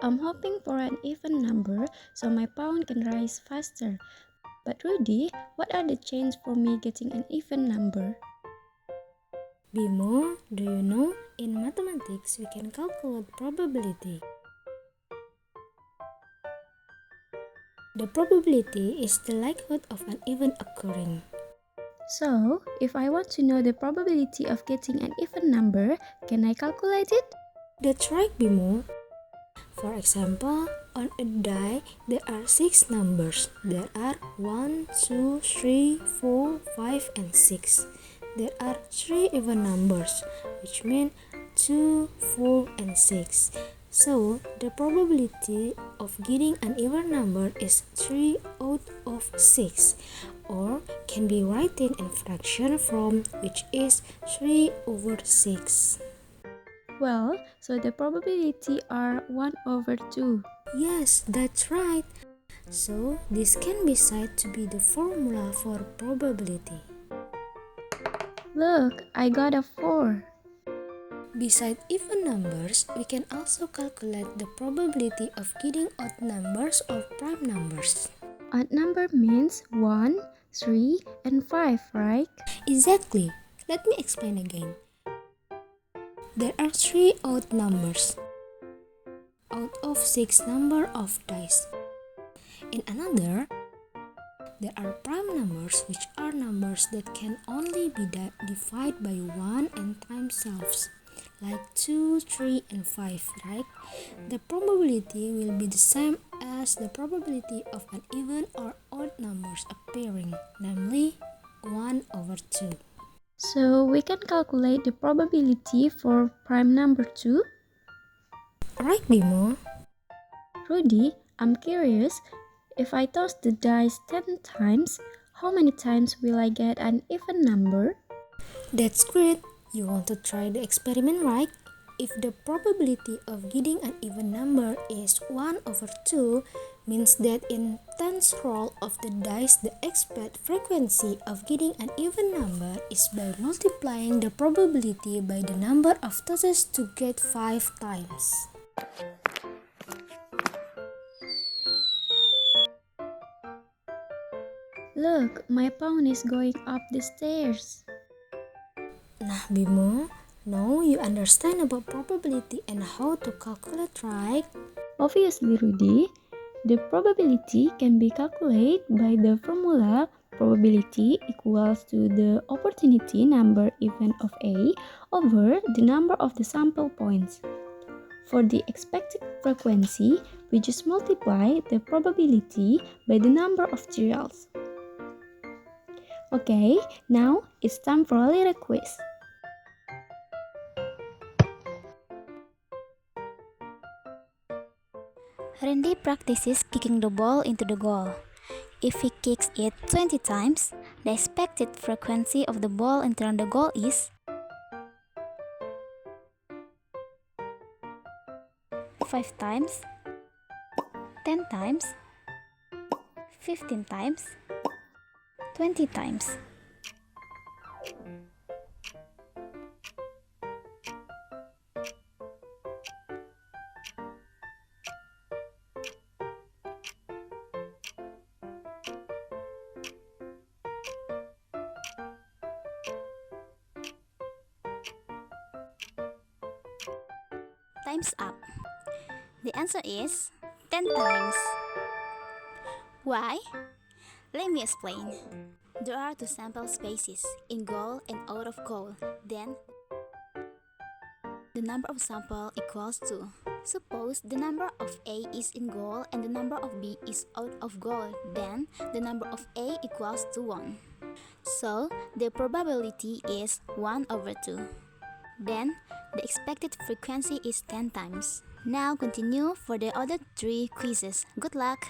I'm hoping for an even number so my pound can rise faster. But Rudy, what are the chances for me getting an even number? Bimo, do you know, in mathematics we can calculate probability. The probability is the likelihood of an event occurring. So, if I want to know the probability of getting an even number, can I calculate it? That's right, Bimo. For example, on a die, there are 6 numbers. There are 1, 2, 3, 4, 5, and 6. There are 3 even numbers, which mean 2, 4, and 6. So, the probability of getting an even number is 3 out of 6, or can be written in fraction form, which is 3 over 6. Well, so the probability are 1 over 2. Yes, that's right. So, this can be said to be the formula for probability. Look, I got a 4. Besides even numbers, we can also calculate the probability of getting odd numbers or prime numbers. Odd number means 1, 3, and 5, right? Exactly. Let me explain again. There are 3 odd numbers out of 6 number of dice. In another, there are prime numbers, which are numbers that can only be divided by 1 and times selves, like 2, 3, and 5, right? The probability will be the same as the probability of an even or odd numbers appearing, namely 1 over 2. So we can calculate the probability for prime number 2. Right, Bimo? Rudy, I'm curious, if I toss the dice 10 times, how many times will I get an even number? That's great. You want to try the experiment, right? If the probability of getting an even number is 1 over 2, means that in 10th roll of the dice, the expected frequency of getting an even number is by multiplying the probability by the number of tosses to get 5 times. Look, my pawn is going up the stairs. Nah, Bimo, now you understand about probability and how to calculate, right? Obviously, Rudy, the probability can be calculated by the formula probability equals to the opportunity number event of A over the number of the sample points. For the expected frequency, we just multiply the probability by the number of trials. Okay, now it's time for a little quiz. Randy practices kicking the ball into the goal. If he kicks it 20 times, the expected frequency of the ball entering the goal is 5 times, 10 times, 15 times, 20 times. Time's up. The answer is 10 times. Why? Let me explain. There are 2 sample spaces, in goal and out of goal. Then, the number of sample equals 2. Suppose the number of A is in goal and the number of B is out of goal. Then, the number of A equals to 1. So, the probability is 1 over 2. Then, the expected frequency is 10 times. Now continue for the other 3 quizzes. Good luck!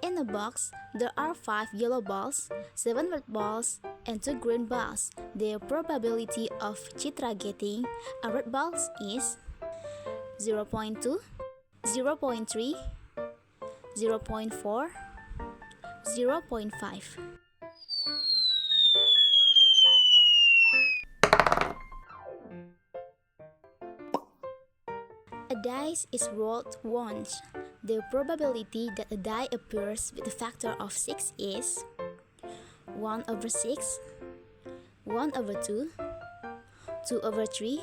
In the box, there are 5 yellow balls, 7 red balls, and 2 green balls. The probability of Citra getting a red ball is 0.2, 0.3, 0.4, 0.5. dice is rolled once. The probability that a die appears with a factor of 6 is 1 over 6, 1 over 2, 2 over 3,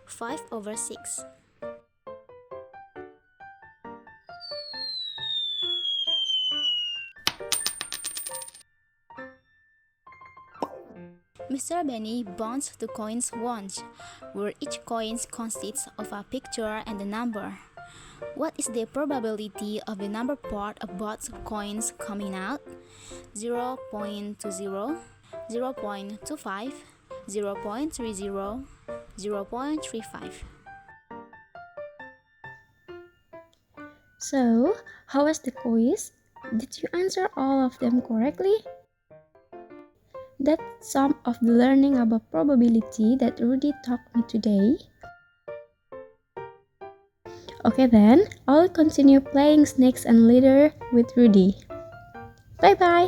5 over 6. Mr. Benny bounced the coins once, where each coin consists of a picture and a number. What is the probability of the number part of both coins coming out? 0.20, 0.25, 0.30, 0.35. So, how was the quiz? Did you answer all of them correctly? That's some of the learning about probability that Rudy taught me today. Okay then, I'll continue playing snakes and ladder with Rudy. Bye bye!